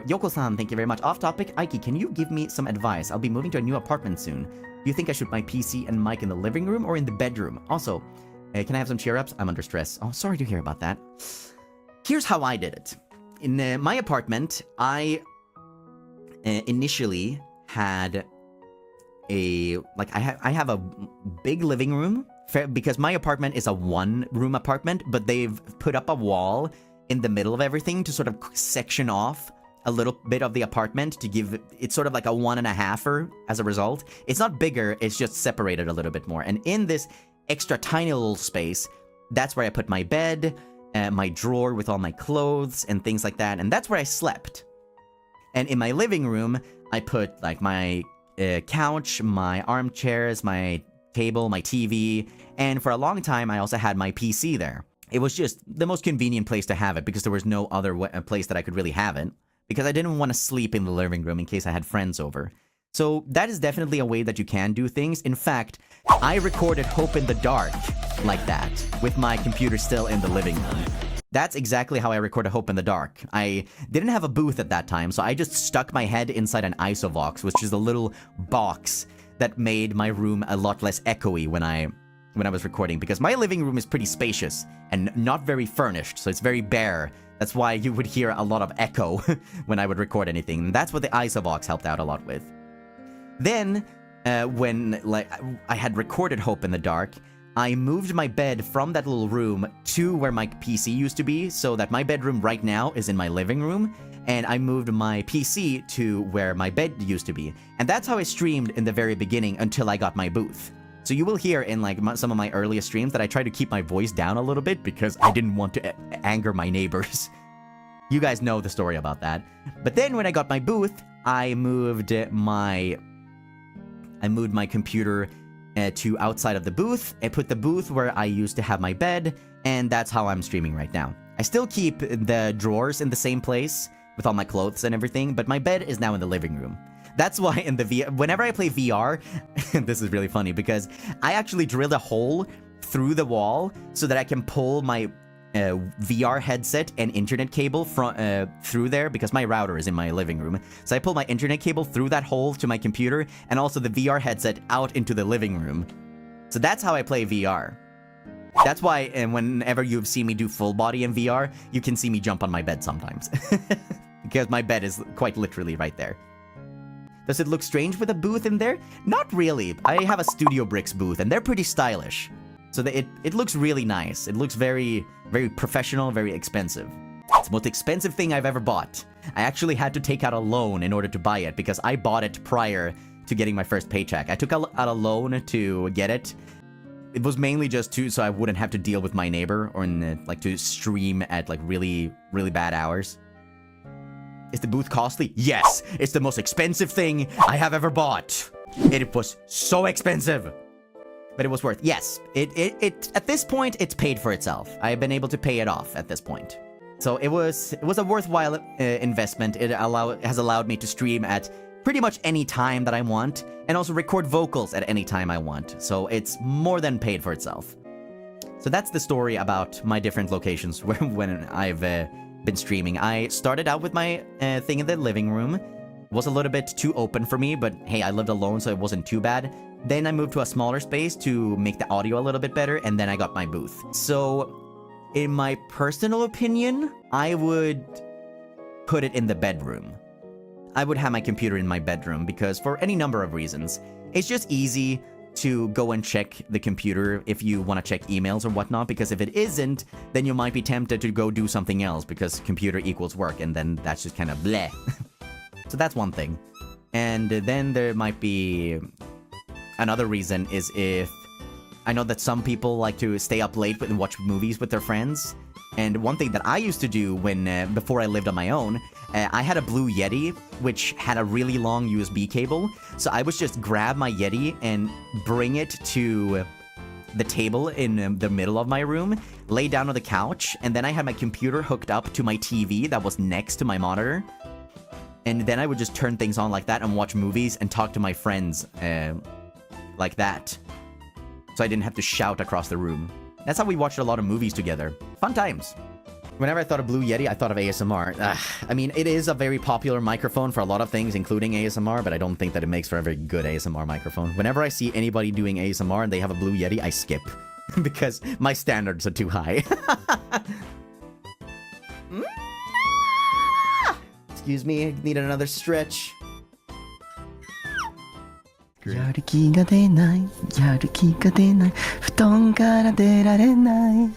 Yoko-san, thank you very much. Off topic, Ikey, can you give me some advice? I'll be moving to a new apartment soon. Do you think I should put my PC and mic in the living room or in the bedroom? Also, can I have some cheer-ups? I'm under stress. Oh, sorry to hear about that. Here's how I did it. In my apartment, I initially had a... I have a big living room because my apartment is a one-room apartment, but they've put up a wall in the middle of everything to sort of section off a little bit of the apartment to give it sort of like a 1.5-er as a result. It's not bigger, it's just separated a little bit more. And in this extra tiny little space, that's where I put my bed, my drawer with all my clothes and things like that, and that's where I slept. And in my living room, I put like my couch, my armchairs, my table, my TV, and for a long time I also had my PC there. It was just the most convenient place to have it because there was no other place that I could really have it, because I didn't want to sleep in the living room in case I had friends over. So that is definitely a way that you can do things. In fact, I recorded Hope in the Dark like that, with my computer still in the living room. That's exactly how I recorded Hope in the Dark. I didn't have a booth at that time, so I just stuck my head inside an Isovox, which is a little box that made my room a lot less echoey when I was recording, because my living room is pretty spacious and not very furnished, so it's very bare. That's why you would hear a lot of echo when I would record anything. And that's what the Isovox helped out a lot with. Then, when I had recorded Hope in the Dark, I moved my bed from that little room to where my PC used to be, so that my bedroom right now is in my living room, and I moved my PC to where my bed used to be. And that's how I streamed in the very beginning until I got my booth. So you will hear in like some of my earliest streams that I tried to keep my voice down a little bit because I didn't want to anger my neighbors. You guys know the story about that. But then when I got my booth, I moved my computer to outside of the booth. I put the booth where I used to have my bed, and that's how I'm streaming right now. I still keep the drawers in the same place with all my clothes and everything, but my bed is now in the living room. That's why in the whenever I play VR, this is really funny because I actually drilled a hole through the wall so that I can pull my VR headset and internet cable from through there, because my router is in my living room. So I pull my internet cable through that hole to my computer and also the VR headset out into the living room. So that's how I play VR. That's why whenever you've seen me do full body in VR, you can see me jump on my bed sometimes. Because my bed is quite literally right there. Does it look strange with a booth in there? Not really. I have a Studio Bricks booth, and they're pretty stylish. So it looks really nice. It looks very, very professional, very expensive. It's the most expensive thing I've ever bought. I actually had to take out a loan in order to buy it, because I bought it prior to getting my first paycheck. I took out a loan to get it. It was mainly just so I wouldn't have to deal with my neighbor, or like to stream at like really, really bad hours. Is the booth costly? Yes! It's the most expensive thing I have ever bought! It was so expensive! But it was worth... Yes, at this point, it's paid for itself. I've been able to pay it off at this point. So it was a worthwhile investment. It has allowed me to stream at pretty much any time that I want, and also record vocals at any time I want. So it's more than paid for itself. So that's the story about my different locations when I've... been streaming. I started out with my thing in the living room. It was a little bit too open for me, but hey, I lived alone, so it wasn't too bad. Then I moved to a smaller space to make the audio a little bit better, and then I got my booth. So, in my personal opinion, I would put it in the bedroom. I would have my computer in my bedroom, because for any number of reasons. It's just easy to go and check the computer if you want to check emails or whatnot, because if it isn't, then you might be tempted to go do something else, because computer equals work, and then that's just kind of bleh. So that's one thing. And then there might be another reason is if I know that some people like to stay up late and watch movies with their friends. And one thing that I used to do before I lived on my own, I had a Blue Yeti, which had a really long USB cable. So I would just grab my Yeti and bring it to the table in the middle of my room, lay down on the couch, and then I had my computer hooked up to my TV that was next to my monitor. And then I would just turn things on like that and watch movies and talk to my friends like that. So I didn't have to shout across the room. That's how we watched a lot of movies together. Fun times. Whenever I thought of Blue Yeti, I thought of ASMR. I mean, it is a very popular microphone for a lot of things, including ASMR, but I don't think that it makes for a very good ASMR microphone. Whenever I see anybody doing ASMR and they have a Blue Yeti, I skip. Because my standards are too high. Excuse me, I need another stretch. やる気が出ない、やる気が出ない、布団から出られない。